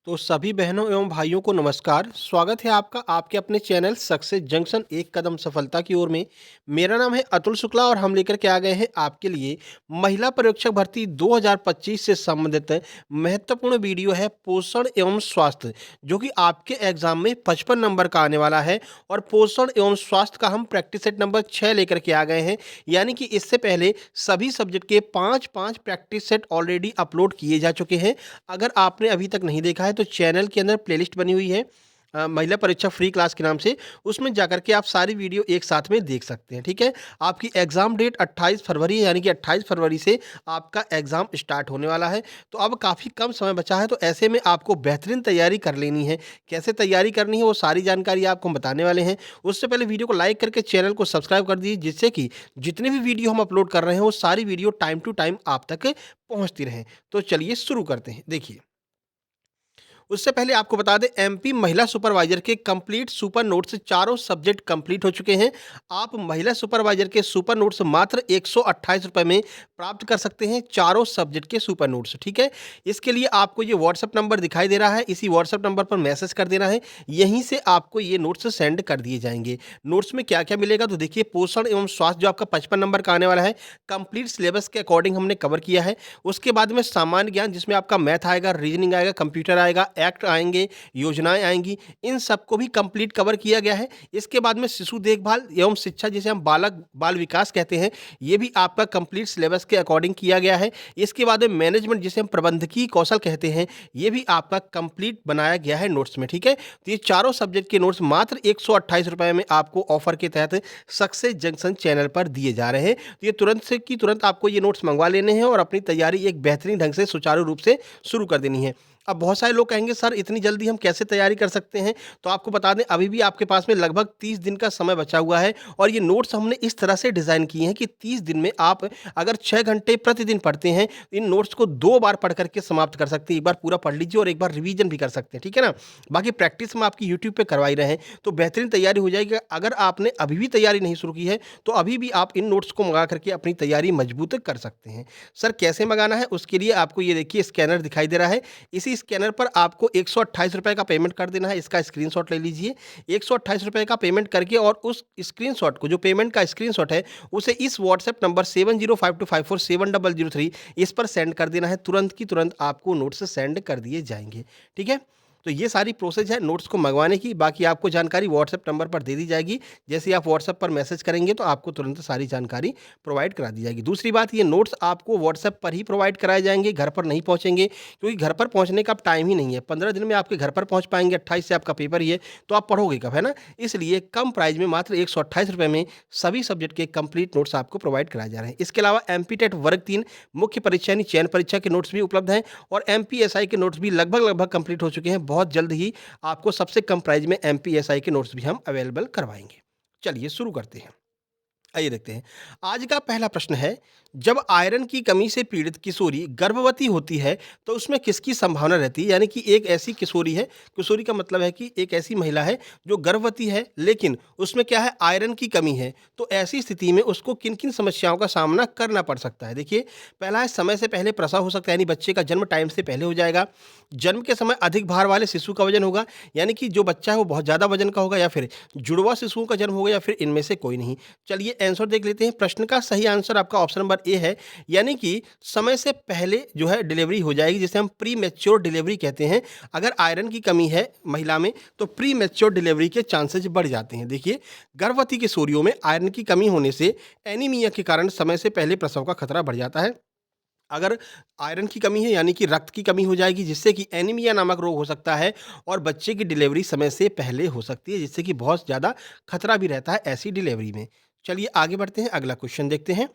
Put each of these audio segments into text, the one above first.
तो सभी बहनों एवं भाइयों को नमस्कार। स्वागत है आपका आपके अपने चैनल सक्सेस जंक्शन एक कदम सफलता की ओर में। मेरा नाम है अतुल शुक्ला और हम लेकर के आ गए हैं आपके लिए महिला पर्यवेक्षक भर्ती 2025 से संबंधित महत्वपूर्ण वीडियो है पोषण एवं स्वास्थ्य, जो कि आपके एग्जाम में 55 नंबर का आने वाला है। और पोषण एवं स्वास्थ्य का हम प्रैक्टिस सेट नंबर 6 लेकर के आ गए हैं। यानी कि इससे पहले सभी सब्जेक्ट के 5-5 प्रैक्टिस सेट ऑलरेडी अपलोड किए जा चुके हैं। अगर आपने अभी तक नहीं देखा है तो चैनल के अंदर प्लेलिस्ट बनी हुई है महिला परीक्षा फ्री क्लास के नाम से। उसमें जाकर के आप सारी वीडियो एक साथ में देख सकते हैं। ठीक है, आपकी एग्ज़ाम डेट 28 फरवरी है, यानी कि 28 फरवरी से आपका एग्ज़ाम स्टार्ट होने वाला है। तो अब काफ़ी कम समय बचा है, तो ऐसे में आपको बेहतरीन तैयारी कर लेनी है। कैसे तैयारी करनी है वो सारी जानकारी आपको हम बताने वाले हैं। उससे पहले वीडियो को लाइक करके चैनल को सब्सक्राइब कर दीजिए, जिससे कि जितनी भी वीडियो हम अपलोड कर रहे हैं वो सारी वीडियो टाइम टू टाइम आप तक पहुँचती रहें। तो चलिए शुरू करते हैं। देखिए, उससे पहले आपको बता दें, एमपी महिला सुपरवाइजर के कंप्लीट सुपर नोट्स चारों सब्जेक्ट कंप्लीट हो चुके हैं। आप महिला सुपरवाइजर के सुपर नोट्स मात्र 128 रुपये में प्राप्त कर सकते हैं, चारों सब्जेक्ट के सुपर नोट्स। ठीक है, इसके लिए आपको ये व्हाट्सएप नंबर दिखाई दे रहा है, इसी व्हाट्सएप नंबर पर मैसेज कर देना है। यहीं से आपको ये नोट्स सेंड कर दिए जाएंगे। नोट्स में क्या क्या मिलेगा तो देखिए, पोषण एवं स्वास्थ्य जो आपका 55 नंबर का आने वाला है, कंप्लीट सिलेबस के अकॉर्डिंग हमने कवर किया है। उसके बाद में सामान्य ज्ञान, जिसमें आपका मैथ आएगा, रीजनिंग आएगा, कंप्यूटर आएगा, एक्ट आएंगे, योजनाएं आएंगी, इन सबको भी कंप्लीट कवर किया गया है। इसके बाद में शिशु देखभाल एवं शिक्षा, जिसे हम बालक बाल विकास कहते हैं, ये भी आपका कंप्लीट सिलेबस के अकॉर्डिंग किया गया है। इसके बाद में मैनेजमेंट, जिसे हम प्रबंधकीय कौशल कहते हैं, ये भी आपका कंप्लीट बनाया गया है नोट्स में। ठीक है, तो ये चारों सब्जेक्ट के नोट्स मात्र 128 रुपए में आपको ऑफर के तहत सक्सेस जंक्शन चैनल पर दिए जा रहे हैं। तो ये तुरंत से कि तुरंत आपको ये नोट्स मंगवा लेने हैं और अपनी तैयारी एक बेहतरीन ढंग से सुचारू रूप से शुरू कर देनी है। अब बहुत सारे लोग कहेंगे, सर इतनी जल्दी हम कैसे तैयारी कर सकते हैं? तो आपको बता दें, अभी भी आपके पास में लगभग 30 दिन का समय बचा हुआ है। और ये नोट्स हमने इस तरह से डिज़ाइन किए हैं कि 30 दिन में आप अगर 6 घंटे प्रतिदिन पढ़ते हैं, तो इन नोट्स को 2 बार पढ़ करके समाप्त कर सकते हैं। एक बार पूरा पढ़ लीजिए और एक बार रिवीजन भी कर सकते हैं। ठीक है ना? बाकी प्रैक्टिस हम आपकी यूट्यूब पे करवा ही रहे हैं, तो बेहतरीन तैयारी हो जाएगी। अगर आपने अभी भी तैयारी नहीं शुरू की है, तो अभी भी आप इन नोट्स को मंगा करके अपनी तैयारी मजबूत कर सकते हैं। सर कैसे मंगाना है? उसके लिए आपको ये देखिए स्कैनर दिखाई दे रहा है। इसी स्कैनर पर आपको 128 रुपए का पेमेंट कर देना है। इसका स्क्रीनशॉट ले लीजिए। 128 रुपए का पेमेंट करके और उस स्क्रीनशॉट को, जो पेमेंट का स्क्रीनशॉट है, उसे इस व्हाट्सएप नंबर 7052547003 इस पर सेंड कर देना है। तुरंत की तुरंत आपको नोट्स सेंड कर दिए जाएंगे। ठीक है, तो ये सारी प्रोसेस है नोट्स को मंगवाने की। बाकी आपको जानकारी व्हाट्सएप नंबर पर दे दी जाएगी। जैसे ही आप व्हाट्सएप पर मैसेज करेंगे तो आपको तुरंत सारी जानकारी प्रोवाइड करा दी जाएगी। दूसरी बात, ये नोट्स आपको व्हाट्सएप पर ही प्रोवाइड कराए जाएंगे, घर पर नहीं पहुंचेंगे, क्योंकि घर पर पहुंचने का अब टाइम ही नहीं है। 15 दिन में आपके घर पर पहुंच पाएंगे, 28 से आपका पेपर ही है, तो आप पढ़ोगे कब, है ना? इसलिए कम प्राइस में मात्र 128 रुपये में सभी सब्जेक्ट के कंप्लीट नोट्स आपको प्रोवाइड कराए जा रहे हैं। इसके अलावा एमपी टेट वर्ग 3 मुख्य परीक्षा यानी चयन परीक्षा के नोट्स भी उपलब्ध हैं और एमपीएसआई के नोट्स भी लगभग कंप्लीट हो चुके हैं। बहुत जल्द ही आपको सबसे कम प्राइस में एमपीएसआई के नोट्स भी हम अवेलेबल करवाएंगे। चलिए शुरू करते हैं। आइए देखते हैं। आज का पहला प्रश्न है, जब आयरन की कमी से पीड़ित किशोरी गर्भवती होती है तो उसमें किसकी संभावना रहती है? यानी कि एक ऐसी किशोरी है, किशोरी का मतलब है कि एक ऐसी महिला है जो गर्भवती है, लेकिन उसमें क्या है, आयरन की कमी है। तो ऐसी स्थिति में उसको किन किन समस्याओं का सामना करना पड़ सकता है? देखिए, पहला है समय से पहले प्रसव हो सकता है, यानी बच्चे का जन्म टाइम से पहले हो जाएगा। जन्म के समय अधिक भार वाले शिशु का वजन होगा, यानी कि जो बच्चा है वो बहुत ज़्यादा वजन का होगा, या फिर जुड़वा शिशुओं का जन्म होगा, या फिर इनमें से कोई नहीं। चलिए आंसर देख लेते हैं। प्रश्न का सही आंसर आपका ऑप्शन नंबर ए है, यानी कि समय से पहले जो है डिलीवरी हो जाएगी, जिसे हम प्री मैच्योर डिलीवरी कहते हैं। अगर आयरन की कमी है महिला में तो प्री मैच्योर डिलीवरी के चांसेस बढ़ जाते हैं। देखिए, गर्भवती किशोरियों में आयरन की कमी होने से एनीमिया के कारण समय से पहले प्रसव का खतरा बढ़ जाता है। अगर आयरन की कमी है, यानी कि रक्त की कमी हो जाएगी, जिससे कि एनीमिया नामक रोग हो सकता है और बच्चे की डिलीवरी समय से पहले हो सकती है, जिससे कि बहुत ज़्यादा खतरा भी रहता है ऐसी डिलीवरी में। चलिए आगे बढ़ते हैं, अगला क्वेश्चन देखते हैं।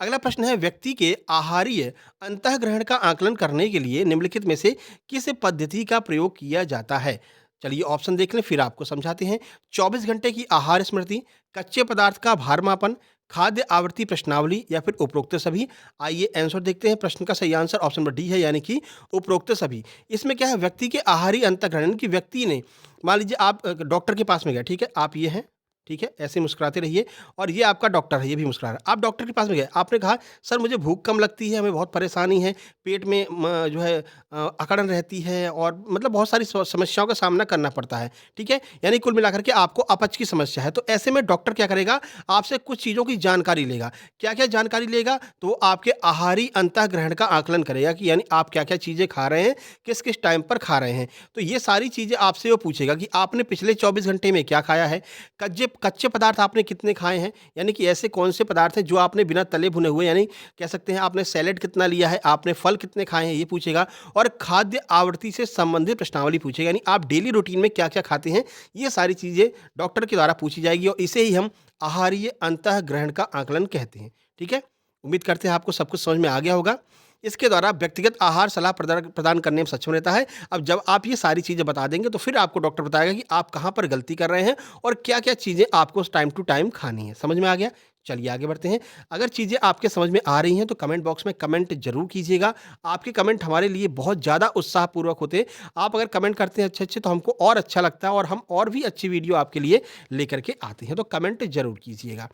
अगला प्रश्न है, व्यक्ति के आहारीय अंतःग्रहण का आकलन करने के लिए निम्नलिखित में से किस पद्धति का प्रयोग किया जाता है? चलिए ऑप्शन देख लें, फिर आपको समझाते हैं। 24 घंटे की आहार स्मृति, कच्चे पदार्थ का भार मापन, खाद्य आवृत्ति प्रश्नावली, या फिर उपरोक्त सभी। आइए आंसर देखते हैं। प्रश्न का सही आंसर ऑप्शन नंबर डी है, यानी कि उपरोक्त सभी। इसमें क्या है, व्यक्ति के आहारी अंतःग्रहण की व्यक्ति ने, मान लीजिए आप डॉक्टर के पास में गए, ठीक है, आप ये हैं, ठीक है? ऐसे मुस्कुराते रहिए और ये आपका डॉक्टर है, ये भी मुस्कुरा रहा है। आप डॉक्टर के पास में गए, आपने कहा, "सर मुझे भूख कम लगती है, हमें बहुत परेशानी है, पेट में जो है अकड़न रहती है और मतलब बहुत सारी समस्याओं का सामना करना पड़ता है।" ठीक है? यानी कुल मिलाकर के आपको अपच की समस्या है। तो ऐसे में डॉक्टर क्या करेगा, आपसे कुछ चीज़ों की जानकारी लेगा। क्या-क्या जानकारी लेगा? तो वो आपके आहारी अंतःग्रहण का आकलन करेगा कि यानी आप क्या-क्या चीज़ें खा रहे हैं, किस-किस टाइम पर खा रहे हैं। तो ये सारी चीज़ें आपसे वो पूछेगा कि आपने पिछले 24 घंटे में क्या खाया है? कच्चे कच्चे पदार्थ आपने कितने खाए हैं? यानी कि ऐसे कौन से पदार्थ हैं जो आपने बिना तले भुने हुए, यानी कह सकते हैं आपने सैलेड कितना लिया है, आपने फल कितने खाए हैं, ये पूछेगा। और खाद्य आवृत्ति से संबंधित प्रश्नावली पूछेगा, यानी आप डेली रूटीन में क्या-क्या खाते हैं, ये सारी चीज़ें डॉक्टर के द्वारा पूछी जाएगी और इसे ही हम आहारीय अंतःग्रहण का आकलन कहते हैं। ठीक है? उम्मीद करते हैं आपको सब कुछ समझ में आ गया होगा। इसके द्वारा व्यक्तिगत आहार सलाह प्रदान करने में सक्षम रहता है। अब जब आप ये सारी चीज़ें बता देंगे तो फिर आपको डॉक्टर बताएगा कि आप कहाँ पर गलती कर रहे हैं और क्या-क्या चीज़ें आपको टाइम टू टाइम खानी है। समझ में आ गया? चलिए आगे बढ़ते हैं। अगर चीज़ें आपके समझ में आ रही हैं तो कमेंट बॉक्स में कमेंट ज़रूर कीजिएगा। आपके कमेंट हमारे लिए बहुत ज़्यादा उत्साहपूर्वक होते हैं। आप अगर कमेंट करते हैं अच्छे-अच्छे तो हमको और अच्छा लगता है और हम और भी अच्छी वीडियो आपके लिए लेकर के आते हैं। तो कमेंट ज़रूर कीजिएगा।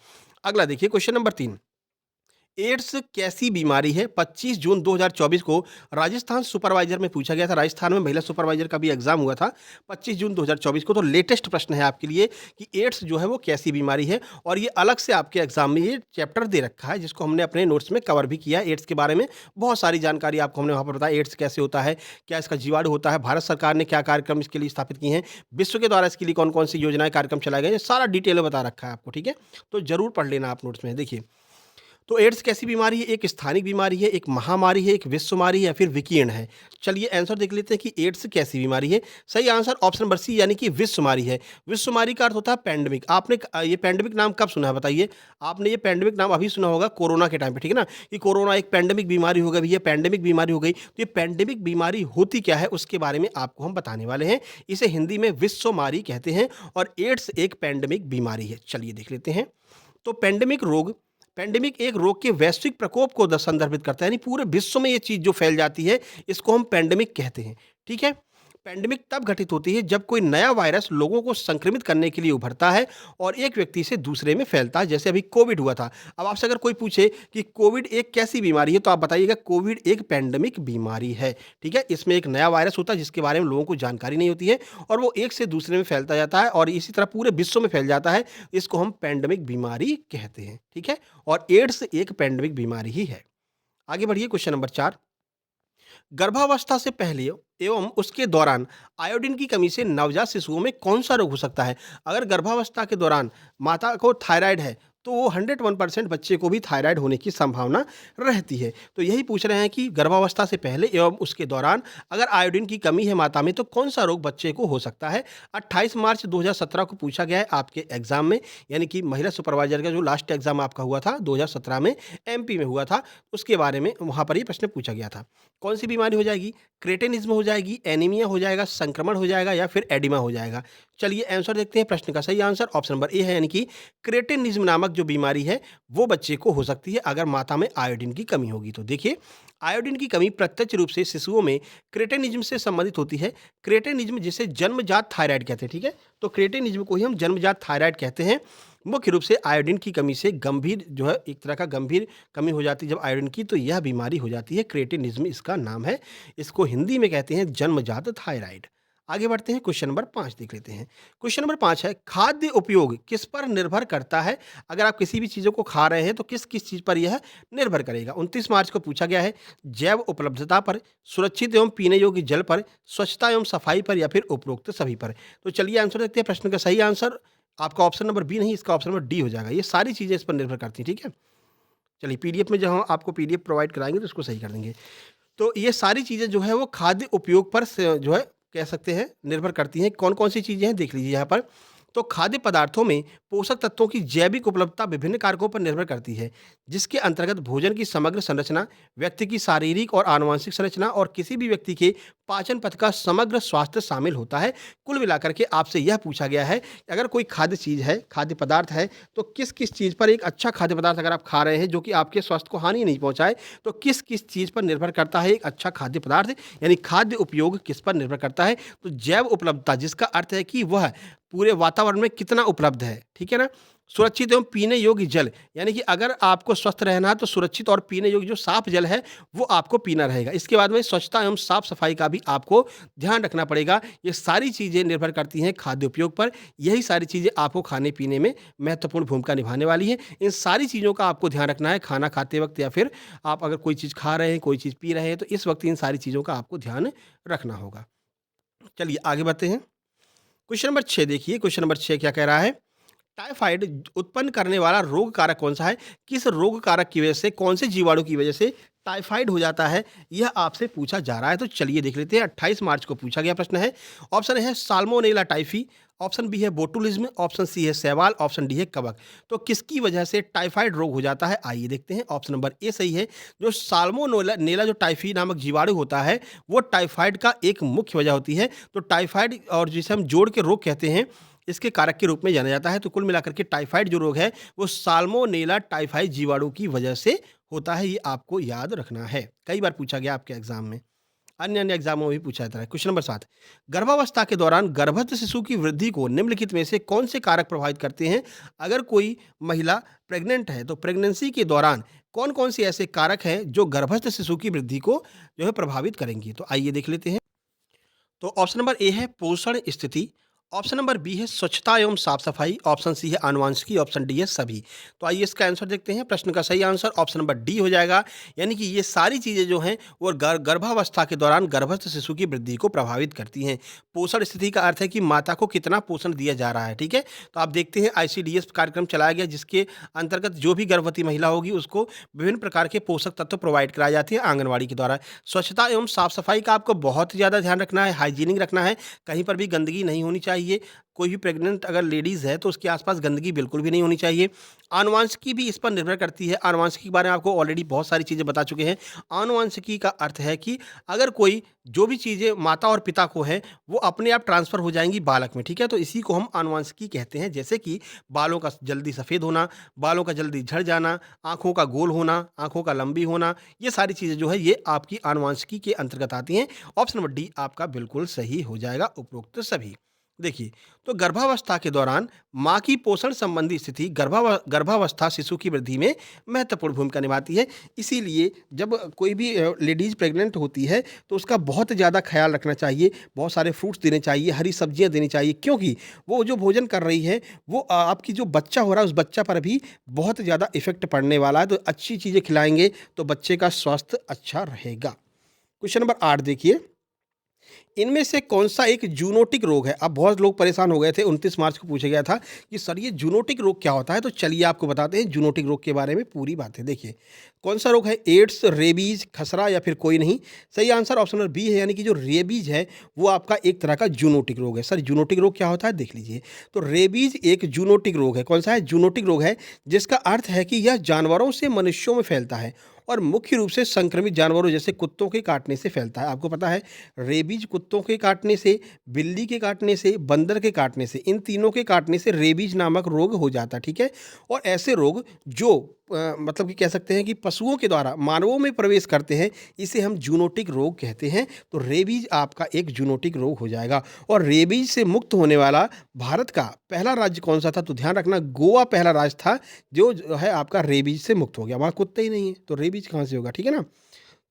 अगला देखिए क्वेश्चन नंबर 3। एड्स कैसी बीमारी है? 25 जून 2024 को राजस्थान सुपरवाइजर में पूछा गया था। राजस्थान में महिला सुपरवाइजर का भी एग्जाम हुआ था 25 जून 2024 को। तो लेटेस्ट प्रश्न है आपके लिए कि एड्स जो है वो कैसी बीमारी है और ये अलग से आपके एग्जाम में ये चैप्टर दे रखा है जिसको हमने अपने नोट्स में कवर भी किया है। एड्स के बारे में बहुत सारी जानकारी आपको हमने वहाँ पर बताया। एड्स कैसे होता है, क्या इसका जीवाणु होता है, भारत सरकार ने क्या कार्यक्रम इसके लिए स्थापित किए हैं, विश्व के द्वारा इसके लिए कौन-कौन सी योजनाएँ कार्यक्रम चलाए गए हैं, ये सारा डिटेल में बता रखा है आपको। ठीक है? तो ज़रूर पढ़ लेना आप नोट्स में। देखिए, तो एड्स कैसी बीमारी है? एक स्थानिक बीमारी है, एक महामारी है, एक विश्वमारी है या फिर विकिरण है? चलिए आंसर देख लेते हैं कि एड्स कैसी बीमारी है। सही आंसर ऑप्शन नंबर सी यानी कि विश्वमारी है। विश्वमारी का अर्थ होता है पैंडेमिक। आपने ये पैंडेमिक नाम कब सुना है बताइए? आपने ये पैंडेमिक नाम अभी सुना होगा कोरोना के टाइम पे, ठीक है ना? कि कोरोना एक पैंडेमिक बीमारी हो गई, भैया पैंडेमिक बीमारी हो गई। तो ये पैंडेमिक बीमारी होती क्या है उसके बारे में आपको हम बताने वाले हैं। इसे हिंदी में विश्वमारी कहते हैं और एड्स एक पैंडेमिक बीमारी है। चलिए देख लेते हैं। तो पैंडेमिक एक रोग के वैश्विक प्रकोप को संदर्भित करता है, यानी पूरे विश्व में ये चीज़ जो फैल जाती है, इसको हम पैंडेमिक कहते हैं। ठीक है? पैंडेमिक तब घटित होती है जब कोई नया वायरस लोगों को संक्रमित करने के लिए उभरता है और एक व्यक्ति से दूसरे में फैलता है, जैसे अभी कोविड हुआ था। अब आपसे अगर कोई पूछे कि कोविड एक कैसी बीमारी है, तो आप बताइएगा कोविड एक पैंडेमिक बीमारी है। ठीक है? इसमें एक नया वायरस होता है जिसके बारे में लोगों को जानकारी नहीं होती है और वो एक से दूसरे में फैलता जाता है और इसी तरह पूरे विश्व में फैल जाता है। इसको हम पैंडेमिक बीमारी कहते हैं। ठीक है? और एड्स एक पैंडेमिक बीमारी ही है। आगे बढ़िए क्वेश्चन नंबर 4। गर्भावस्था से पहले एवं उसके दौरान आयोडीन की कमी से नवजात शिशुओं में कौन-सा रोग हो सकता है? अगर गर्भावस्था के दौरान माता को थायराइड है, तो वो 101% बच्चे को भी थायराइड होने की संभावना रहती है। तो यही पूछ रहे हैं कि गर्भावस्था से पहले एवं उसके दौरान अगर आयोडीन की कमी है माता में, तो कौन-सा रोग बच्चे को हो सकता है? 28 मार्च 2017 को पूछा गया है आपके एग्ज़ाम में, यानी कि महिला सुपरवाइज़र का जो लास्ट एग्ज़ाम आपका हुआ था 2017 में, एमपी में हुआ था, उसके बारे में वहाँ पर ये प्रश्न पूछा गया था। कौन-सी बीमारी हो जाएगी? क्रेटेनिज़्म हो जाएगी, एनीमिया हो जाएगा, संक्रमण हो जाएगा या फिर एडिमा हो जाएगा? चलिए आंसर देखते हैं। प्रश्न का सही आंसर ऑप्शन नंबर ए है, यानी कि क्रेटेनिज़्म नामक जो बीमारी है, वो बच्चे को हो सकती है अगर माता में आयोडीन की कमी होगी। तो देखिए, आयोडीन की कमी प्रत्यक्ष रूप से शिशुओं में क्रेटेनिज़्म से संबंधित होती है। क्रेटेनिज़्म जिसे जन्मजात थायराइड कहते हैं, ठीक है? तो क्रेटेनिज़्म को ही हम जन्मजात थायराइड कहते हैं। मुख्य रूप से आयोडीन की कमी से गंभीर जो है एक तरह का गंभीर कमी हो जाती है जब आयोडीन की, तो यह बीमारी हो जाती है, क्रेटेनिज़्म इसका नाम है। इसको हिंदी में कहते हैं जन्मजात थायराइड। आगे बढ़ते हैं, क्वेश्चन नंबर 5 देख लेते हैं। क्वेश्चन नंबर 5 है, खाद्य उपयोग किस पर निर्भर करता है? अगर आप किसी भी चीज़ों को खा रहे हैं तो किस चीज़ पर यह निर्भर करेगा? 29 मार्च को पूछा गया है। जैव उपलब्धता पर, सुरक्षित एवं पीने योग्य जल पर, स्वच्छता एवं सफाई पर या फिर उपरोक्त सभी पर? तो चलिए आंसर देखते हैं। प्रश्न का सही आंसर आपका ऑप्शन नंबर बी नहीं, इसका ऑप्शन नंबर डी हो जाएगा। ये सारी चीज़ें इस पर निर्भर करती हैं, ठीक है? चलिए पीडीएफ में जब हम आपको पीडीएफ प्रोवाइड कराएँगे तो उसको सही कर देंगे। तो ये सारी चीज़ें जो है वो खाद्य उपयोग पर से जो है कह सकते हैं निर्भर करती हैं। कौन-कौन सी चीज़ें हैं देख लीजिए यहाँ पर। तो खाद्य पदार्थों में पोषक तत्वों की जैविक उपलब्धता विभिन्न कारकों पर निर्भर करती है, जिसके अंतर्गत भोजन की समग्र संरचना, व्यक्ति की शारीरिक और आनुवंशिक संरचना और किसी भी व्यक्ति के पाचन पथ का समग्र स्वास्थ्य शामिल होता है। कुल मिलाकर के आपसे यह पूछा गया है कि अगर कोई खाद्य चीज़ है, खाद्य पदार्थ है, तो किस-किस चीज़ पर एक अच्छा खाद्य पदार्थ अगर आप खा रहे हैं जो कि आपके स्वास्थ्य को हानि नहीं पहुँचाए, तो किस-किस चीज़ पर निर्भर करता है एक अच्छा खाद्य पदार्थ, यानी खाद्य उपयोग किस पर निर्भर करता है? तो जैव उपलब्धता, जिसका अर्थ है कि वह पूरे वातावरण में कितना उपलब्ध है, ठीक है ना? सुरक्षित एवं पीने योग्य जल, यानी कि अगर आपको स्वस्थ रहना है तो सुरक्षित और पीने योग्य जो साफ जल है वो आपको पीना रहेगा। इसके बाद में स्वच्छता एवं साफ-सफाई का भी आपको ध्यान रखना पड़ेगा। ये सारी चीज़ें निर्भर करती हैं खाद्य उपयोग पर। यही सारी चीज़ें आपको खाने-पीने में महत्वपूर्ण भूमिका निभाने वाली हैं। इन सारी चीज़ों का आपको ध्यान रखना है खाना खाते वक़्त या फिर आप अगर कोई चीज़ खा रहे हैं, कोई चीज़ पी रहे हैं तो इस वक़्त इन सारी चीज़ों का आपको ध्यान रखना होगा। चलिए आगे बढ़ते हैं। क्वेश्चन नंबर 6 देखिए, क्वेश्चन नंबर 6 क्या कह रहा है? टाइफाइड उत्पन्न करने वाला रोग कारक कौन-सा है? किस रोग कारक की वजह से, कौन से जीवाणु की वजह से टाइफाइड हो जाता है? यह आपसे पूछा जा रहा है। तो चलिए देख लेते हैं। 28 मार्च को पूछा गया प्रश्न है। ऑप्शन ए है साल्मोनेला टाइफी, ऑप्शन बी है बोटुलिज्म, ऑप्शन सी है शैवाल, ऑप्शन डी है कवक। तो किसकी वजह से टाइफाइड रोग हो जाता है? आइए देखते हैं। ऑप्शन नंबर ए सही है। जो साल्मोनेला नेला जो टाइफी नामक जीवाणु होता है, वो टाइफाइड का एक मुख्य वजह होती है। तो टाइफाइड और जिसे हम जोड़ के रोग कहते हैं, इसके कारक के रूप में जाना जाता है। तो कुल मिलाकर के टाइफाइड जो रोग है वो साल्मोनेला टाइफाइड जीवाणु की वजह से होता है। ये आपको याद रखना है। कई बार पूछा गया आपके एग्जाम में, अन्य एग्जामों में भी पूछा जाता है। क्वेश्चन नंबर 7, गर्भावस्था के दौरान गर्भस्थ शिशु की वृद्धि को निम्नलिखित में से कौन से कारक प्रभावित करते हैं? अगर कोई महिला प्रेग्नेंट है तो प्रेगनेंसी के दौरान कौन कौन से ऐसे कारक हैं जो गर्भस्थ शिशु की वृद्धि को जो है प्रभावित करेंगी? तो आइए देख लेते हैं। तो ऑप्शन नंबर ए है पोषण स्थिति, ऑप्शन नंबर बी है स्वच्छता एवं साफ सफाई, ऑप्शन सी है आनुवंशिकी, ऑप्शन डी है सभी। तो आइए इसका आंसर देखते हैं। प्रश्न का सही आंसर ऑप्शन नंबर डी हो जाएगा। यानी कि ये सारी चीज़ें जो हैं वो गर्भावस्था के दौरान गर्भस्थ शिशु की वृद्धि को प्रभावित करती हैं। पोषण स्थिति का अर्थ है कि माता को कितना पोषण दिया जा रहा है, ठीक है। तो आप देखते हैं ICDS कार्यक्रम चलाया गया जिसके अंतर्गत जो भी गर्भवती महिला होगी उसको विभिन्न प्रकार के पोषक तत्व प्रोवाइड कराए जाते हैं आंगनवाड़ी के द्वारा। स्वच्छता एवं साफ सफाई का आपको बहुत ज़्यादा ध्यान रखना है, हाइजीनिक रखना है, कहीं पर भी गंदगी नहीं होनी चाहिए। कोई भी प्रेग्नेंट अगर लेडीज़ है तो उसके आसपास गंदगी बिल्कुल भी नहीं होनी चाहिए। आनुवंशिकी भी इस पर निर्भर करती है। आनुवंशिकी के बारे में आपको ऑलरेडी बहुत सारी चीज़ें बता चुके हैं। आनुवंशिकी का अर्थ है कि अगर कोई जो भी चीज़ें माता और पिता को हैं वो अपने आप ट्रांसफ़र हो जाएँगी बालक में, ठीक है। तो इसी को हम आनुवंशिकी कहते हैं। जैसे कि बालों का जल्दी सफ़ेद होना, बालों का जल्दी झड़ जाना, आँखों का गोल होना, आँखों का लंबी होना, ये सारी चीज़ें जो है ये आपकी आनुवंशिकी के अंतर्गत आती हैं। ऑप्शन नंबर डी आपका बिल्कुल सही हो जाएगा, उपरोक्त सभी। देखिए, तो गर्भावस्था के दौरान माँ की पोषण संबंधी स्थिति गर्भावस्था शिशु की वृद्धि में महत्वपूर्ण भूमिका निभाती है। इसीलिए जब कोई भी लेडीज़ प्रेग्नेंट होती है तो उसका बहुत ज़्यादा ख़्याल रखना चाहिए, बहुत सारे फ्रूट्स देने चाहिए, हरी सब्जियाँ देनी चाहिए, क्योंकि वो जो भोजन कर रही है वो आपकी जो बच्चा हो रहा है उस बच्चा पर भी बहुत ज़्यादा इफ़ेक्ट पड़ने वाला है। तो अच्छी चीज़ें खिलाएँगे तो बच्चे का स्वास्थ्य अच्छा रहेगा। क्वेश्चन नंबर 8 देखिए, इनमें से कौन-सा एक ज़ूनोटिक रोग है? अब बहुत लोग परेशान हो गए थे, 29 मार्च को पूछा गया था कि सर ये ज़ूनोटिक रोग क्या होता है? तो चलिए आपको बताते हैं ज़ूनोटिक रोग के बारे में पूरी बातें। देखिए, कौन-सा रोग है? एड्स, रेबीज़, खसरा या फिर कोई नहीं? सही आंसर ऑप्शन नंबर बी है, यानी कि जो रेबीज़ है वो आपका एक तरह का ज़ूनोटिक रोग है। सर ज़ूनोटिक रोग क्या होता है? देख लीजिए। तो रेबीज़ एक ज़ूनोटिक रोग है। कौन-सा है? ज़ूनोटिक रोग है, जिसका अर्थ है कि यह जानवरों से मनुष्यों में फैलता है और मुख्य रूप से संक्रमित जानवरों जैसे कुत्तों के काटने से फैलता है। आपको पता है रेबीज़ कुत्तों के काटने से, बिल्ली के काटने से, बंदर के काटने से, इन तीनों के काटने से रेबीज़ नामक रोग हो जाता है, ठीक है? और ऐसे रोग जो मतलब कि कह सकते हैं कि पशुओं के द्वारा मानवों में प्रवेश करते हैं, इसे हम ज़ूनोटिक रोग कहते हैं। तो रेबीज़ आपका एक ज़ूनोटिक रोग हो जाएगा। और रेबीज़ से मुक्त होने वाला भारत का पहला राज्य कौन-सा था? तो ध्यान रखना गोवा पहला राज्य था जो है आपका रेबीज़ से मुक्त हो गया। वहाँ कुत्ते ही नहीं है, तो रेबीज़ कहाँ से होगा, ठीक है ना?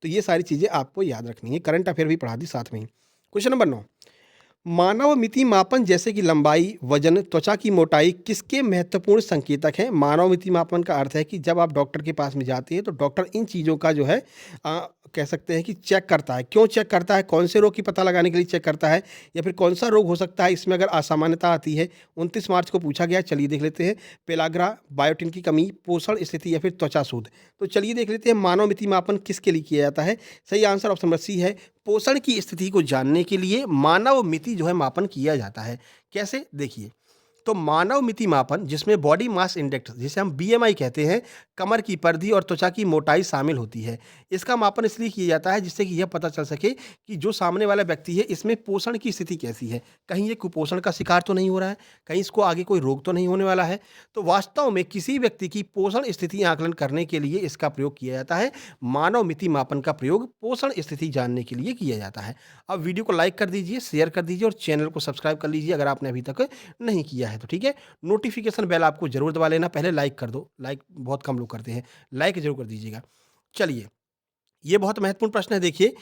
तो ये सारी चीज़ें आपको याद रखनी है। करंट अफ़ेयर भी पढ़ा दी साथ में ही। क्वेश्चन नंबर 9, मानव मिति मापन जैसे कि लंबाई, वजन, त्वचा की मोटाई किसके महत्वपूर्ण संकेतक हैं? मानव मिति मापन का अर्थ है कि जब आप डॉक्टर के पास में जाते हैं तो डॉक्टर इन चीज़ों का जो है कह सकते हैं कि चेक करता है। क्यों चेक करता है? कौन से रोग की पता लगाने के लिए चेक करता है या फिर कौन सा रोग हो सकता है इसमें अगर असामान्यता आती है? 29 मार्च को पूछा गया। चलिए देख लेते हैं। पेलाग्रा, बायोटिन की कमी, पोषण स्थिति या फिर त्वचा सूद। तो चलिए देख लेते हैं मानव मिति मापन किसके लिए किया जाता है? सही आंसर ऑप्शन नंबर सी है। पोषण की स्थिति को जानने के लिए मानव मिति जो है मापन किया जाता है। कैसे? देखिए, तो मानव मिति मापन जिसमें बॉडी मास इंडेक्स जिसे हम बीएमआई कहते हैं, कमर की परिधि और त्वचा की मोटाई शामिल होती है। इसका मापन इसलिए किया जाता है जिससे कि यह पता चल सके कि जो सामने वाला व्यक्ति है इसमें पोषण की स्थिति कैसी है। कहीं ये कुपोषण का शिकार तो नहीं हो रहा है, कहीं इसको आगे कोई रोग तो नहीं होने वाला है। तो वास्तव में किसी व्यक्ति की पोषण स्थिति आकलन करने के लिए इसका प्रयोग किया जाता है। मानव मिति मापन का प्रयोग पोषण स्थिति जानने के लिए किया जाता है। अब वीडियो को लाइक कर दीजिए, शेयर कर दीजिए और चैनल को सब्सक्राइब कर लीजिए अगर आपने अभी तक नहीं किया है तो, ठीक है। नोटिफिकेशन बेल आपको जरूर दबा लेना, पहले लाइक कर दो, लाइक बहुत कम लोग करते हैं, लाइक जरूर कर दीजिएगा। चलिए, ये बहुत महत्वपूर्ण प्रश्न है, देखिए।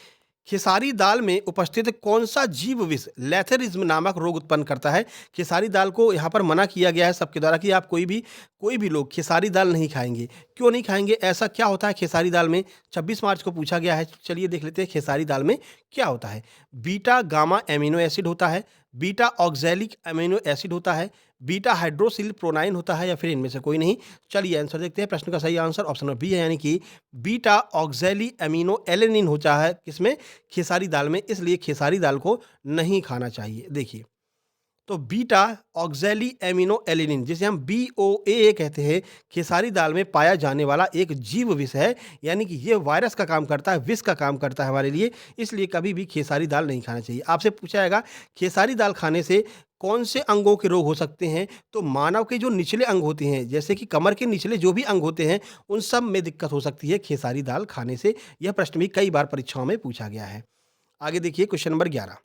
खेसारी दाल में उपस्थित कौन सा जीव विष लैथेरिज्म नामक रोग उत्पन्न करता है? खेसारी दाल को यहाँ पर मना किया गया है सबके द्वारा कि आप कोई भी लोग खेसारी दाल नहीं खाएंगे। क्यों नहीं खाएंगे? ऐसा क्या होता है खेसारी दाल में? 26 मार्च को पूछा गया है। चलिए देख लेते हैं खेसारी दाल में क्या होता है। बीटा गामा एमिनो एसिड होता है, बीटा ऑक्सैलिक एमिनो एसिड होता है, बीटा हाइड्रोसिल प्रोनाइन होता है, या फिर इनमें से कोई नहीं। चलिए आंसर देखते हैं। प्रश्न का सही आंसर ऑप्शन नंबर बी है, यानी कि बीटा ऑक्सैली एमिनो एलेनिन होता है किसमें? खेसारी दाल में। इसलिए खेसारी दाल को नहीं खाना चाहिए। देखिए, तो बीटा ऑक्सैली एमिनो एलिनिन जिसे हम BOAA कहते हैं, खेसारी दाल में पाया जाने वाला एक जीव विष है, यानी कि ये वायरस का काम करता है, विष का काम करता है हमारे लिए। इसलिए कभी भी खेसारी दाल नहीं खाना चाहिए। आपसे पूछा जाएगा खेसारी दाल खाने से कौन से अंगों के रोग हो सकते हैं? तो मानव के जो निचले अंग होते हैं, जैसे कि कमर के निचले जो भी अंग होते हैं, उन सब में दिक्कत हो सकती है खेसारी दाल खाने से। यह प्रश्न भी कई बार परीक्षाओं में पूछा गया है। आगे देखिए क्वेश्चन नंबर 11।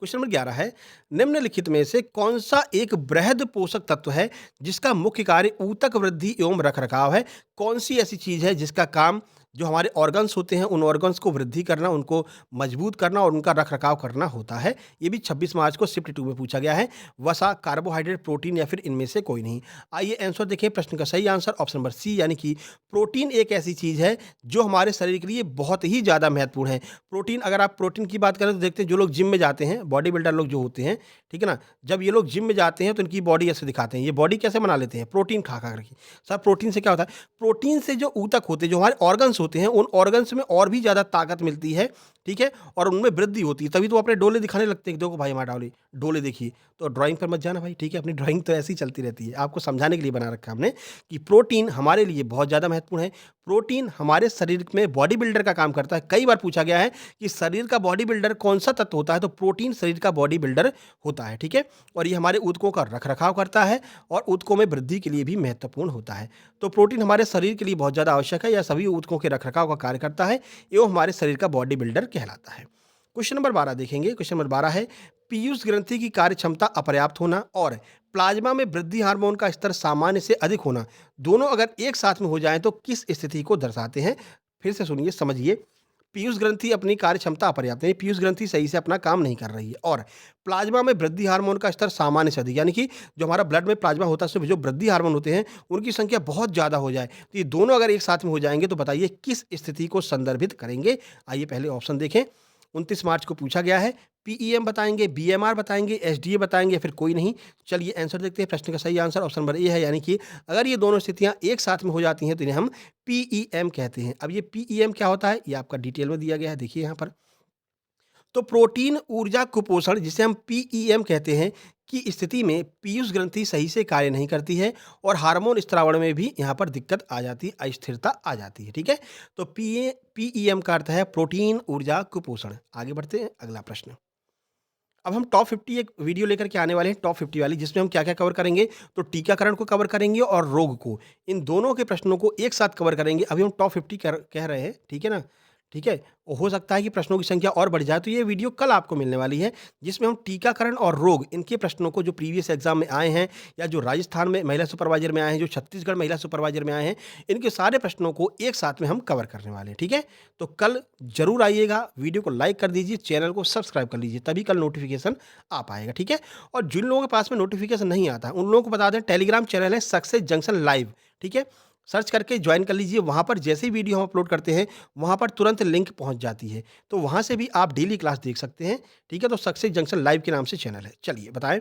क्वेश्चन नंबर 11 है, निम्नलिखित में से कौन सा एक बृहद पोषक तत्व है जिसका मुख्य कार्य ऊतक वृद्धि एवं रखरखाव है? कौन सी ऐसी चीज है जिसका काम जो हमारे ऑर्गन्स होते हैं उन ऑर्गन्स को वृद्धि करना, उनको मजबूत करना और उनका रखरखाव करना होता है? ये भी 26 मार्च को शिफ्ट 2 में पूछा गया है। वसा, कार्बोहाइड्रेट, प्रोटीन या फिर इनमें से कोई नहीं। आइए आंसर देखें। प्रश्न का सही आंसर ऑप्शन नंबर सी, यानी कि प्रोटीन एक ऐसी चीज है जो हमारे शरीर के लिए बहुत ही ज्यादा महत्वपूर्ण है। प्रोटीन, अगर आप प्रोटीन की बात करें तो देखते हैं जो लोग जिम में जाते हैं, बॉडी बिल्डर लोग जो होते हैं, ठीक है ना, जब ये लोग जिम में जाते हैं तो इनकी बॉडी ऐसे दिखाते हैं। ये बॉडी कैसे बना लेते हैं? प्रोटीन खा खा करके। सर प्रोटीन से क्या होता है? प्रोटीन से जो ऊतक होते हैं, जो हमारे ऑर्गन्स होते हैं, उन ऑर्गन्स में और भी ज़्यादा ताकत मिलती है, ठीक है, और उनमें वृद्धि होती है। तभी तो अपने डोले दिखाने लगते हैं कि देखो भाई हमारे डोले देखिए। तो ड्राइंग पर मत जाना भाई, ठीक है, अपनी ड्राइंग तो ऐसी चलती रहती है। आपको समझाने के लिए बना रखा है हमने कि प्रोटीन हमारे लिए बहुत ज़्यादा महत्वपूर्ण है। प्रोटीन हमारे शरीर में बॉडी बिल्डर का काम करता है। कई बार पूछा गया है कि शरीर का बॉडी बिल्डर कौन सा तत्व होता है? तो प्रोटीन शरीर का बॉडी बिल्डर होता है, ठीक है, और ये हमारे ऊतकों का रखरखाव करता है और ऊतकों में वृद्धि के लिए भी महत्वपूर्ण होता है। तो प्रोटीन हमारे शरीर के लिए बहुत ज़्यादा आवश्यक है, या सभी ऊतकों के रखरखाव का कार्य करता है एवं हमारे शरीर का बॉडी बिल्डर कहलाता है। क्वेश्चन नंबर 12 देखेंगे। क्वेश्चन नंबर 12 है, पीयूष ग्रंथि की कार्य क्षमता अपर्याप्त होना और प्लाज्मा में वृद्धि हार्मोन का स्तर सामान्य से अधिक होना, दोनों अगर एक साथ में हो जाएं तो किस स्थिति को दर्शाते हैं? फिर से सुनिए, समझिए। पीयूष ग्रंथि अपनी कार्य क्षमता अपर्याप्त है, पीयूष ग्रंथि सही से अपना काम नहीं कर रही है, और प्लाज्मा में वृद्धि हार्मोन का स्तर सामान्य से अधिक, यानी कि जो हमारा ब्लड में प्लाज्मा होता है उसमें जो वृद्धि हार्मोन होते हैं उनकी संख्या बहुत ज़्यादा हो जाए, तो ये दोनों अगर एक साथ में हो जाएंगे तो बताइए किस स्थिति को संदर्भित करेंगे? आइए पहले ऑप्शन देखें। 29 मार्च को पूछा गया है। पीईएम बताएंगे, बीएमआर बताएंगे, एसडीए बताएंगे, या फिर कोई नहीं। चलिए आंसर देखते हैं। प्रश्न का सही आंसर ऑप्शन नंबर ए है, यानी कि अगर ये दोनों स्थितियां एक साथ में हो जाती हैं तो इन्हें हम पीईएम कहते हैं। अब ये पीईएम क्या होता है ये आपका डिटेल में दिया गया है, देखिए यहाँ पर। तो प्रोटीन ऊर्जा कुपोषण जिसे हम पीईएम कहते हैं की स्थिति में पीयूष ग्रंथि सही से कार्य नहीं करती है और हार्मोन स्त्रावण में भी यहाँ पर दिक्कत आ जाती है, अस्थिरता आ जाती है, ठीक है। तो पीईएम का अर्थ है प्रोटीन ऊर्जा कुपोषण। आगे बढ़ते हैं, अगला प्रश्न। अब हम टॉप 50 एक वीडियो लेकर के आने वाले हैं, टॉप 50 वाली, जिसमें हम क्या क्या कवर करेंगे? तो टीकाकरण को कवर करेंगे और रोग को, इन दोनों के प्रश्नों को एक साथ कवर करेंगे। अभी हम टॉप 50 कह रहे हैं, ठीक है ना, ठीक है। हो सकता है कि प्रश्नों की संख्या और बढ़ जाए, तो ये वीडियो कल आपको मिलने वाली है जिसमें हम टीकाकरण और रोग इनके प्रश्नों को जो प्रीवियस एग्जाम में आए हैं, या जो राजस्थान में महिला सुपरवाइजर में आए हैं, जो छत्तीसगढ़ महिला सुपरवाइजर में आए हैं, इनके सारे प्रश्नों को एक साथ में हम कवर करने वाले हैं, ठीक है। तो कल जरूर आइएगा, वीडियो को लाइक कर दीजिए, चैनल को सब्सक्राइब कर लीजिए, तभी कल नोटिफिकेशन आ पाएगा, ठीक है। और जिन लोगों के पास में नोटिफिकेशन नहीं आता उन लोगों को बता दें, टेलीग्राम चैनल है सक्सेस जंक्शन लाइव, ठीक है, सर्च करके ज्वाइन कर लीजिए। वहाँ पर जैसे ही वीडियो हम अपलोड करते हैं वहाँ पर तुरंत लिंक पहुँच जाती है, तो वहाँ से भी आप डेली क्लास देख सकते हैं, ठीक है। तो सक्सेस जंक्शन लाइव के नाम से चैनल है। चलिए बताएं।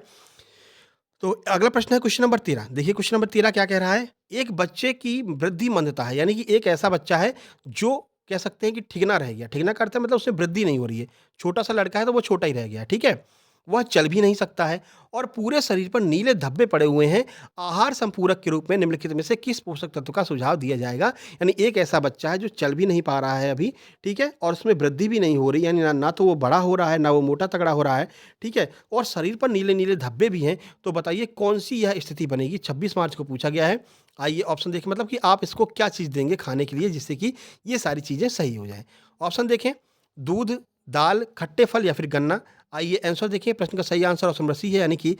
तो अगला प्रश्न है क्वेश्चन नंबर 13। देखिए क्वेश्चन नंबर 13 क्या कह रहा है? एक बच्चे की वृद्धि मंदता है, यानी कि एक ऐसा बच्चा है जो कह सकते हैं कि ठिगना रह गया। ठिगना करते हैं मतलब उसमें वृद्धि नहीं हो रही है, छोटा सा लड़का है तो वो छोटा ही रह गया, ठीक है। वह चल भी नहीं सकता है और पूरे शरीर पर नीले धब्बे पड़े हुए हैं। आहार संपूरक के रूप में निम्नलिखित में से किस पोषक तत्व का सुझाव दिया जाएगा? यानी एक ऐसा बच्चा है जो चल भी नहीं पा रहा है अभी, ठीक है? और उसमें वृद्धि भी नहीं हो रही, यानी ना तो वो बड़ा हो रहा है, ना वो मोटा-तगड़ा हो रहा है, ठीक है? और शरीर पर नीले-नीले धब्बे भी हैं, तो बताइए कौन-सी यह स्थिति बनेगी? 26 मार्च को पूछा गया है। आइए ऑप्शन देखें, मतलब कि आप इसको क्या चीज़ देंगे खाने के लिए जिससे कि ये सारी चीज़ें सही हो जाएँ? ऑप्शन देखें, दूध, दाल, खट्टे फल या फिर गन्ना। आइए आंसर देखिए, प्रश्न का सही आंसर ऑप्शन नंबर सी है, यानी कि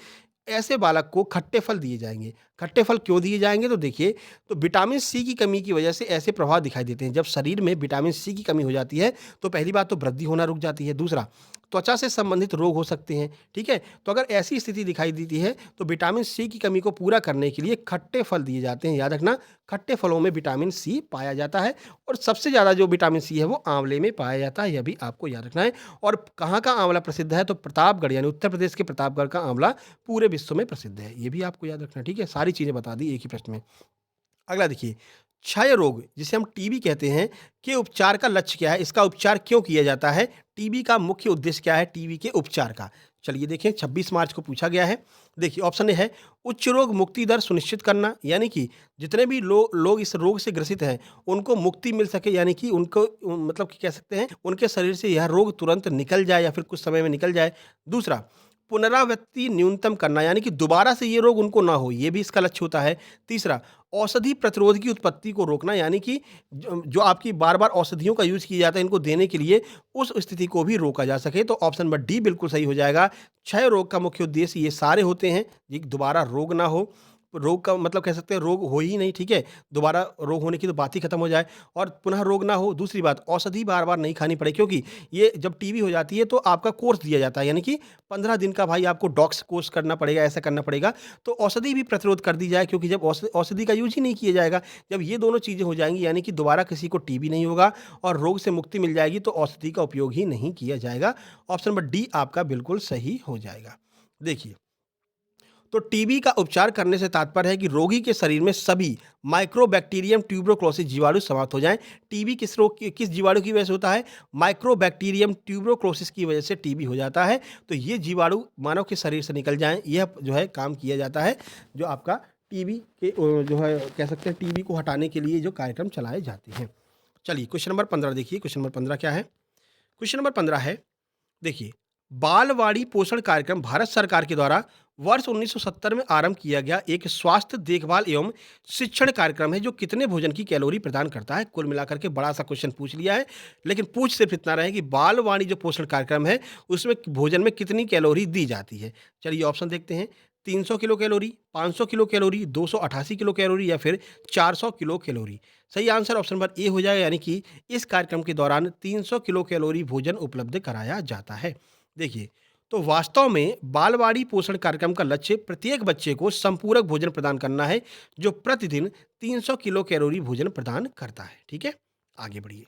ऐसे बालक को खट्टे फल दिए जाएँगे। खट्टे फल क्यों दिए जाएँगे? तो देखिए, तो विटामिन सी की कमी की वजह से ऐसे प्रभाव दिखाई देते हैं। जब शरीर में विटामिन सी की कमी हो जाती है, तो पहली बात तो वृद्धि होना रुक जाती है। दूसरा, त्वचा से संबंधित रोग हो सकते हैं, ठीक है? तो अगर ऐसी स्थिति दिखाई देती है, तो विटामिन सी की कमी को पूरा करने के लिए खट्टे फल दिए जाते हैं। याद रखना, खट्टे फलों में विटामिन सी पाया जाता है और सबसे ज़्यादा जो विटामिन सी है, वो आंवले में पाया जाता है, यह भी आपको याद रखना है। और कहाँ का आंवला प्रसिद्ध है? तो प्रतापगढ़, यानी उत्तर प्रदेश के प्रतापगढ़ का आंवला पूरे विश्व में प्रसिद्ध है। ये भी आपको याद रखना है, ठीक है? सारी चीज़ें बता दी एक ही प्रश्न में। अगला देखिए, क्षय रोग जिसे हम टीबी कहते हैं, के उपचार का लक्ष्य क्या है? इसका उपचार क्यों किया जाता है? टीबी का मुख्य उद्देश्य क्या है टीबी के उपचार का? चलिए देखें, 26 मार्च को पूछा गया है। देखिए ऑप्शन ए है उच्च रोग मुक्ति दर सुनिश्चित करना, यानी कि जितने भी लोग इस रोग से ग्रसित हैं, उनको मुक्ति मिल सके, यानी कि उनको मतलब कि कह सकते हैं उनके शरीर से यह रोग तुरंत निकल जाए या फिर कुछ समय में निकल जाए। दूसरा, पुनरावृत्ति न्यूनतम करना, यानी कि दोबारा से ये रोग उनको ना हो, ये भी इसका लक्ष्य होता है। तीसरा, औषधि प्रतिरोध की उत्पत्ति को रोकना, यानी कि जो आपकी बार-बार औषधियों का यूज़ किया जाता है इनको देने के लिए, उस स्थिति को भी रोका जा सके। तो ऑप्शन नंबर डी बिल्कुल सही हो जाएगा। क्षय रोग का मुख्य उद्देश्य ये सारे होते हैं, ये दोबारा रोग ना हो। रोग का मतलब कह सकते हैं रोग हो ही नहीं, ठीक है? दोबारा रोग होने की तो बात ही खत्म हो जाए और पुनः रोग ना हो। दूसरी बात, औषधि बार-बार नहीं खानी पड़े, क्योंकि ये जब टीबी हो जाती है तो आपका कोर्स दिया जाता है, यानी कि 15 दिन का भाई आपको डॉक्स कोर्स करना पड़ेगा, ऐसा करना पड़ेगा। तो औषधि भी प्रतिरोध कर दी जाए, क्योंकि जब औषधि का यूज़ ही नहीं किया जाएगा, जब ये दोनों चीज़ें हो जाएँगी, यानी कि दोबारा किसी को टीबी नहीं होगा और रोग से मुक्ति मिल जाएगी, तो औषधि का उपयोग ही नहीं किया जाएगा। ऑप्शन नंबर डी आपका बिल्कुल सही हो जाएगा। देखिए, तो टीबी का उपचार करने से तात्पर्य है कि रोगी के शरीर में सभी माइक्रोबैक्टीरियम ट्यूबरक्लोसिस जीवाणु समाप्त हो जाएं। टीबी किस जीवाणु की वजह से होता है? माइक्रोबैक्टीरियम ट्यूबरक्लोसिस की वजह से टीबी हो जाता है। तो ये जीवाणु मानव के शरीर से निकल जाएं, यह जो है काम किया जाता है, जो आपका टीबी के जो है कह सकते हैं टीबी को हटाने के लिए जो कार्यक्रम चलाए जाते हैं। चलिए क्वेश्चन नंबर 15 देखिए, क्वेश्चन नंबर 15 क्या है? क्वेश्चन नंबर 15 है, देखिए, बालवाड़ी पोषण कार्यक्रम भारत सरकार के द्वारा वर्ष 1970 में आरंभ किया गया एक स्वास्थ्य देखभाल एवं शिक्षण कार्यक्रम है, जो कितने भोजन की कैलोरी प्रदान करता है? कुल मिलाकर के बड़ा सा क्वेश्चन पूछ लिया है, लेकिन पूछ सिर्फ इतना रहे कि बालवाड़ी जो पोषण कार्यक्रम है, उसमें भोजन में कितनी कैलोरी दी जाती है? चलिए ऑप्शन देखते हैं। 300 kilo calorie, 500 kilo calorie, 288 kilo calorie या फिर 400 किलो कैलोरी? सही आंसर ऑप्शन नंबर ए हो जाएगा, यानी कि इस कार्यक्रम के दौरान 300 किलो कैलोरी भोजन उपलब्ध कराया जाता है। देखिए, तो वास्तव में बालवाड़ी पोषण कार्यक्रम का लक्ष्य प्रत्येक बच्चे को संपूरक भोजन प्रदान करना है, जो प्रतिदिन 300 किलो कैलोरी भोजन प्रदान करता है, ठीक है? आगे बढ़िए।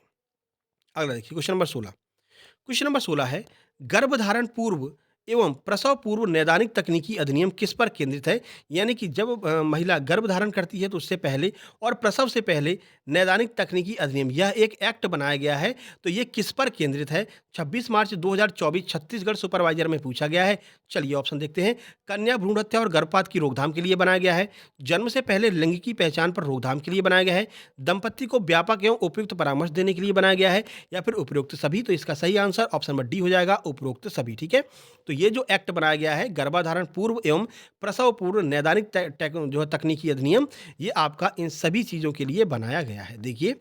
अगला देखिए, क्वेश्चन नंबर 16। क्वेश्चन नंबर 16 है, गर्भधारण पूर्व एवं प्रसव पूर्व नैदानिक तकनीकी अधिनियम किस पर केंद्रित है? यानी कि जब महिला गर्भधारण करती है तो उससे पहले और प्रसव से पहले नैदानिक तकनीकी अधिनियम, यह एक एक्ट बनाया गया है, तो ये किस पर केंद्रित है? 26 मार्च 2024 छत्तीसगढ़ सुपरवाइजर में पूछा गया है। चलिए ऑप्शन देखते हैं। कन्या भ्रूण हत्या और गर्भपात की रोकथाम के लिए बनाया गया है, जन्म से पहले लिंग की पहचान पर रोकथाम के लिए बनाया गया है, दंपत्ति को व्यापक एवं उपयुक्त परामर्श देने के लिए बनाया गया है, या फिर उपरोक्त सभी? तो इसका सही आंसर ऑप्शन नंबर डी हो जाएगा, उपरोक्त सभी, ठीक है? तो ये जो एक्ट बनाया गया है, गर्भाधारण पूर्व एवं प्रसव पूर्व नैदानिक जो है तकनीकी अधिनियम, ये आपका इन सभी चीज़ों के लिए बनाया गया है। देखिए,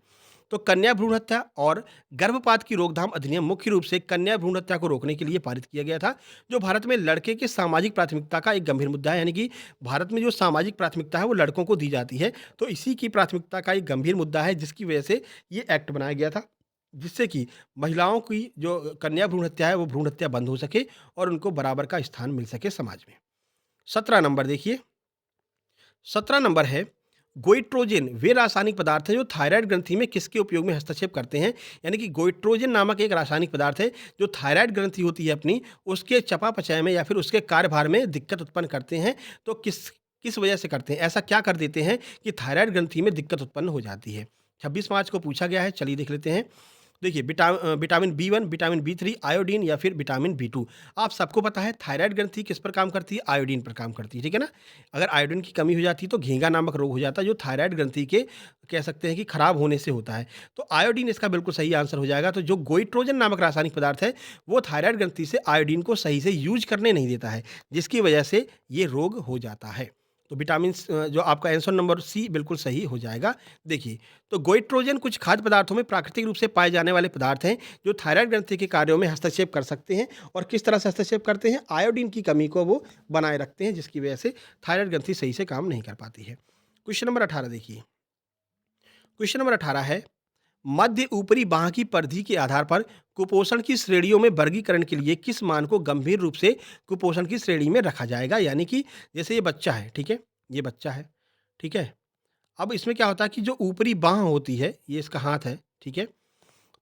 तो कन्या भ्रूण हत्या और गर्भपात की रोकथाम अधिनियम मुख्य रूप से कन्या भ्रूण हत्या को रोकने के लिए पारित किया गया था, जो भारत में लड़के के सामाजिक प्राथमिकता का एक गंभीर मुद्दा है, यानी कि भारत में जो सामाजिक प्राथमिकता है वो लड़कों को दी जाती है, तो इसी की प्राथमिकता का एक गंभीर मुद्दा है, जिसकी वजह से ये एक्ट बनाया गया था, जिससे कि महिलाओं की जो कन्या भ्रूण हत्या है वो भ्रूण हत्या बंद हो सके और उनको बराबर का स्थान मिल सके समाज में। 17 नंबर देखिए, 17 नंबर है, गोइट्रोजेन वे रासायनिक पदार्थ हैं जो थायराइड ग्रंथि में किसके उपयोग में हस्तक्षेप करते हैं? यानी कि गोइट्रोजेन नामक एक रासायनिक पदार्थ है, जो थायराइड ग्रंथि होती है अपनी, उसके चयापचय में या फिर उसके कार्यभार में दिक्कत उत्पन्न करते हैं। तो किस किस वजह से करते हैं? ऐसा क्या कर देते हैं कि थायराइड ग्रंथि में दिक्कत उत्पन्न हो जाती है? 26 मार्च को पूछा गया है, चलिए देख लेते हैं। देखिए vitamin B1, vitamin B3, iodine या फिर विटामिन बी2। आप सबको पता है थायराइड ग्रंथि किस पर काम करती है? आयोडीन पर काम करती है, ठीक है ना? अगर आयोडीन की कमी हो जाती है तो घेंगा नामक रोग हो जाता है, जो थायराइड ग्रंथि के कह सकते हैं कि खराब होने से होता है। तो आयोडीन इसका बिल्कुल सही आंसर हो जाएगा। तो जो गोइट्रोजन नामक रासायनिक पदार्थ है, वो थायराइड ग्रंथि से आयोडीन को सही से यूज़ करने नहीं देता है, जिसकी वजह से ये रोग हो जाता है। तो जो आपका आंसर नंबर सी बिल्कुल सही हो जाएगा। देखिए, तो गोइट्रोजन कुछ खाद्य पदार्थों में प्राकृतिक रूप से पाए जाने वाले पदार्थ हैं, जो थायराइड ग्रंथि के कार्यों में हस्तक्षेप कर सकते हैं। और किस तरह से हस्तक्षेप करते हैं? आयोडीन की कमी को वो बनाए रखते हैं, जिसकी वजह से थायराइड ग्रंथि सही से काम नहीं कर पाती है। क्वेश्चन नंबर 18 देखिए। क्वेश्चन नंबर 18 है, मध्य ऊपरी बांह की परिधि के आधार पर कुपोषण की श्रेणियों में वर्गीकरण के लिए किस मान को गंभीर रूप से कुपोषण की श्रेणी में रखा जाएगा? यानी कि जैसे ये बच्चा है, ठीक है? ये बच्चा है, ठीक है? अब इसमें क्या होता है कि जो ऊपरी बाँह होती है, ये इसका हाथ है, ठीक है?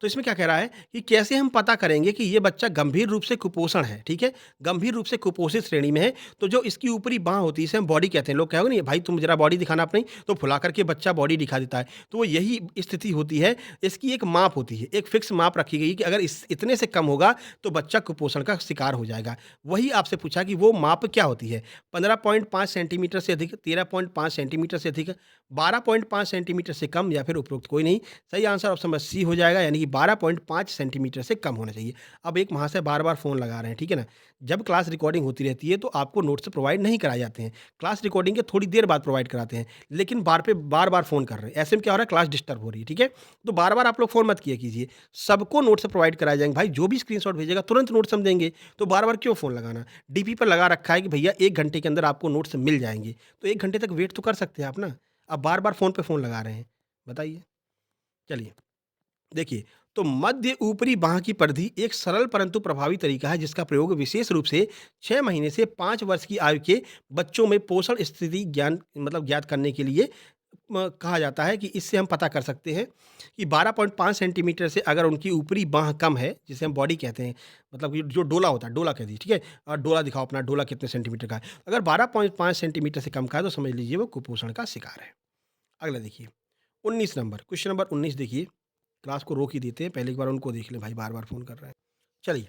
तो इसमें क्या कह रहा है कि कैसे हम पता करेंगे कि ये बच्चा गंभीर रूप से कुपोषण है, ठीक है? गंभीर रूप से कुपोषित श्रेणी में है, तो जो इसकी ऊपरी बाँह होती है, इसे हम बॉडी कहते हैं। लोग कहोगे नहीं, "भाई तुम ज़रा बॉडी दिखाना अपनी", तो फुला करके बच्चा बॉडी दिखा देता है। तो वो यही स्थिति होती है, इसकी एक माप होती है, एक फ़िक्स माप रखी गई है कि अगर इस इतने से कम होगा, तो बच्चा कुपोषण का शिकार हो जाएगा। वही आपसे पूछा कि वो माप क्या होती है? 15.5 सेंटीमीटर से अधिक, 13.5 सेंटीमीटर से अधिक, 12.5 सेंटीमीटर से कम या फिर उपरोक्त कोई नहीं। सही आंसर ऑप्शन नंबर सी हो जाएगा, यानी कि 12.5 सेंटीमीटर से कम होना चाहिए। अब एक महाशय बार-बार फ़ोन लगा रहे हैं, ठीक है ना? जब क्लास रिकॉर्डिंग होती रहती है तो आपको नोट्स प्रोवाइड नहीं कराए जाते हैं। क्लास रिकॉर्डिंग के थोड़ी देर बाद प्रोवाइड कराते हैं, लेकिन बार-बार फ़ोन कर रहे हैं। ऐसे में क्या हो रहा है? क्लास डिस्टर्ब हो रही है, ठीक है? तो बार-बार आप लोग फ़ोन मत किया कीजिए। सबको नोट्स प्रोवाइड कराए जाएँगे। भाई जो भी स्क्रीनशॉट भेजेगा तुरंत नोट्स हम देंगे, तो बार-बार क्यों फ़ोन लगाना? डीपी पर लगा रखा है कि भैया 1 घंटे के अंदर आपको नोट्स मिल जाएँगे, तो 1 घंटे तक वेट तो कर सकते हैं आप ना। अब बार-बार फ़ोन पे फ़ोन लगा रहे हैं, बताइए? चलिए, देखिए, तो मध्य ऊपरी बाँह की परिधि एक सरल परंतु प्रभावी तरीका है, जिसका प्रयोग विशेष रूप से 6 महीने से 5 वर्ष की आयु के बच्चों में पोषण स्थिति ज्ञात करने के लिए कहा जाता है कि इससे हम पता कर सकते हैं कि 12.5 सेंटीमीटर से अगर उनकी ऊपरी बाँह कम है, जिसे हम बॉडी कहते हैं, मतलब कि जो डोला होता है, डोला कह दीजिए, ठीक है? डोला दिखाओ अपना, डोला कितने सेंटीमीटर का है? अगर 12.5 सेंटीमीटर से कम का है, तो समझ लीजिए वो कुपोषण का शिकार है। अगला देखिए, 19 नंबर, क्वेश्चन नंबर 19 देखिए। क्लास को रोक ही देते हैं, पहले एक बार उनको देख लें, भाई बार-बार फ़ोन कर रहे हैं। चलिए,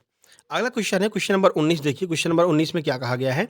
अगला क्वेश्चन है क्वेश्चन नंबर 19 देखिए। क्वेश्चन नंबर 19 में क्या कहा गया है?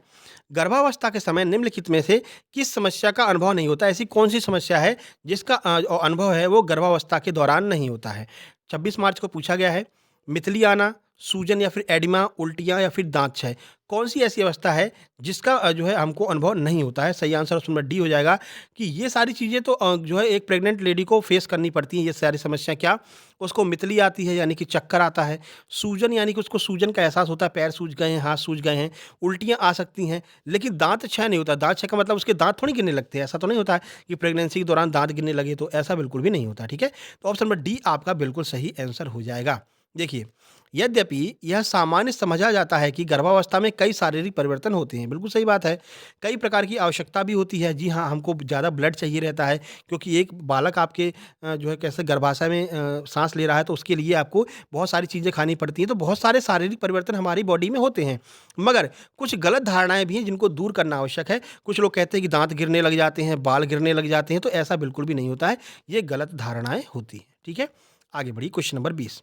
गर्भावस्था के समय निम्नलिखित में से किस समस्या का अनुभव नहीं होता? ऐसी कौन-सी समस्या है जिसका अनुभव है वो गर्भावस्था के दौरान नहीं होता है? 26 मार्च को पूछा गया है। मितली आना, सूजन या फिर एडिमा, उल्टियाँ या फिर दाँत क्षय। कौन-सी ऐसी अवस्था है जिसका जो है हमको अनुभव नहीं होता है? सही आंसर ऑप्शन नंबर डी हो जाएगा कि ये सारी चीज़ें तो जो है एक प्रेग्नेंट लेडी को फेस करनी पड़ती हैं, ये सारी समस्याएँ। क्या? उसको मितली आती है, यानी कि चक्कर आता है। सूजन यानी कि उसको सूजन का एहसास होता है, पैर सूज गए हैं, हाथ सूज गए हैं। उल्टियाँ आ सकती हैं, लेकिन दाँत क्षय नहीं होता। दाँत क्षय का मतलब उसके दाँत थोड़ी गिरने लगते हैं, ऐसा तो नहीं होता है कि प्रेगनेंसी के दौरान दाँत गिरने लगे, तो ऐसा बिल्कुल भी नहीं होता, ठीक है? तो ऑप्शन नंबर डी आपका बिल्कुल सही आंसर हो जाएगा। देखिए, यद्यपि यह सामान्य समझा जाता है कि गर्भावस्था में कई शारीरिक परिवर्तन होते हैं, बिल्कुल सही बात है। कई प्रकार की आवश्यकता भी होती है। जी हाँ, हमको ज़्यादा ब्लड चाहिए रहता है, क्योंकि एक बालक आपके जो है कैसे गर्भाशय में साँस ले रहा है, तो उसके लिए आपको बहुत सारी चीज़ें खानी पड़ती हैं, तो बहुत सारे शारीरिक परिवर्तन हमारी बॉडी में होते हैं। मगर कुछ गलत धारणाएँ भी हैं जिनको दूर करना आवश्यक है। कुछ लोग कहते हैं कि दाँत गिरने लग जाते हैं, बाल गिरने लग जाते हैं, तो ऐसा बिल्कुल भी नहीं होता है। ये गलत धारणाएँ होती हैं, ठीक है? आगे बढ़िए, क्वेश्चन नंबर 20।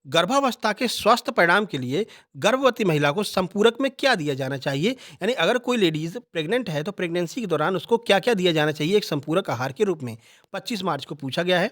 गर्भावस्था के स्वस्थ परिणाम के लिए गर्भवती महिला को संपूरक में क्या दिया जाना चाहिए? यानी अगर कोई लेडीज़ प्रेग्नेंट है, तो प्रेगनेंसी के दौरान उसको क्या-क्या दिया जाना चाहिए एक संपूरक आहार के रूप में? 25 मार्च को पूछा गया है।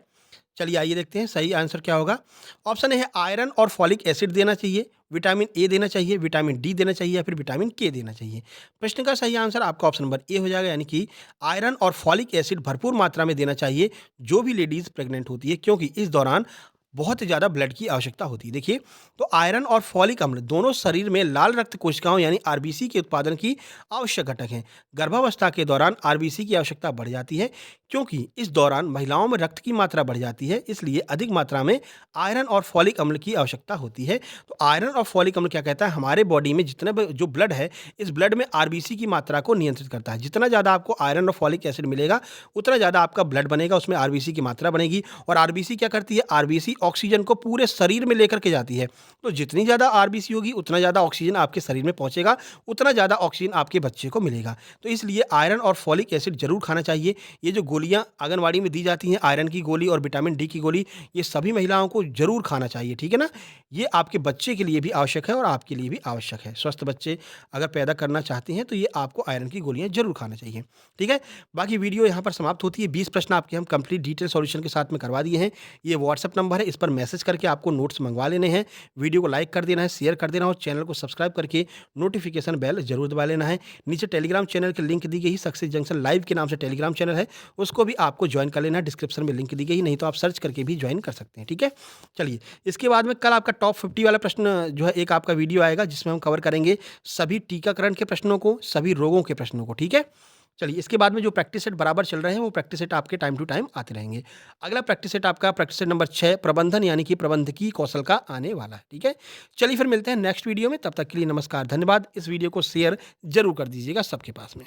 चलिए आइए देखते हैं सही आंसर क्या होगा। ऑप्शन ए है आयरन और फॉलिक एसिड देना चाहिए, विटामिन ए देना चाहिए, विटामिन डी देना चाहिए या फिर विटामिन के देना चाहिए। प्रश्न का सही आंसर आपका ऑप्शन नंबर ए हो जाएगा, यानी कि आयरन और फॉलिक एसिड भरपूर मात्रा में देना चाहिए जो भी लेडीज़ प्रेग्नेंट होती है, क्योंकि इस दौरान बहुत ही ज़्यादा ब्लड की आवश्यकता होती है। देखिए, तो आयरन और फॉलिक अम्ल दोनों शरीर में लाल रक्त कोशिकाओं यानी आरबीसी के उत्पादन की आवश्यक घटक हैं। गर्भावस्था के दौरान आरबीसी की आवश्यकता बढ़ जाती है, क्योंकि इस दौरान महिलाओं में रक्त की मात्रा बढ़ जाती है, इसलिए अधिक मात्रा में आयरन और फॉलिक अम्ल की आवश्यकता होती है। तो आयरन और फॉलिक अम्ल क्या कहता है, हमारे बॉडी में जितना जो ब्लड है, इस ब्लड में आरबीसी की मात्रा को नियंत्रित करता है। जितना ज़्यादा आपको आयरन और फॉलिक एसिड मिलेगा, उतना ज़्यादा आपका ब्लड बनेगा, उसमें आरबीसी की मात्रा बनेगी। और आरबीसी क्या करती है? आरबीसी ऑक्सीजन को पूरे शरीर में लेकर के जाती है। तो जितनी ज़्यादा आरबीसी होगी उतना ज़्यादा ऑक्सीजन आपके शरीर में पहुँचेगा, उतना ज़्यादा ऑक्सीजन आपके बच्चे को मिलेगा। तो इसलिए आयरन और फॉलिक एसिड ज़रूर खाना चाहिए। ये जो गोलियाँ आंगनवाड़ी में दी जाती हैं, आयरन की गोली और विटामिन डी की गोली, ये सभी महिलाओं को ज़रूर खाना चाहिए, ठीक है ना? ये आपके बच्चे के लिए भी आवश्यक है और आपके लिए भी आवश्यक है। स्वस्थ बच्चे अगर पैदा करना चाहते हैं तो ये आपको आयरन की गोलियाँ ज़रूर खाना चाहिए, ठीक है? बाकी वीडियो यहाँ पर समाप्त होती है। 20 प्रश्न आपके हम कंप्लीट डिटेल सॉल्यूशन के साथ में करवा दिए हैं। ये व्हाट्सएप नंबर है, इस पर मैसेज करके आपको नोट्स मंगवा लेने हैं। वीडियो को लाइक कर देना है, शेयर कर देना और चैनल को सब्सक्राइब करके नोटिफिकेशन बेल ज़रूर दबा लेना है। नीचे टेलीग्राम चैनल की लिंक दी गई, सक्सेस जंक्शन लाइव के नाम से टेलीग्राम चैनल है, उसको भी आपको ज्वाइन कर लेना है। डिस्क्रिप्शन में लिंक दी गई, नहीं तो आप सर्च करके भी ज्वाइन कर सकते हैं, ठीक है? चलिए, इसके बाद में कल आपका टॉप 50 वाला प्रश्न जो है एक आपका वीडियो आएगा जिसमें हम कवर करेंगे सभी टीकाकरण के प्रश्नों को, सभी रोगों के प्रश्नों को, ठीक है? चलिए, इसके बाद में जो प्रैक्टिस सेट बराबर चल रहे हैं वो प्रैक्टिस सेट आपके टाइम टू टाइम आते रहेंगे। अगला प्रैक्टिस सेट आपका प्रैक्टिस सेट नंबर 6 प्रबंधन यानी कि प्रबंधकीय कौशल का आने वाला है, ठीक है? चलिए फिर मिलते हैं नेक्स्ट वीडियो में, तब तक के लिए नमस्कार, धन्यवाद। इस वीडियो को शेयर ज़रूर कर दीजिएगा सबके पास में।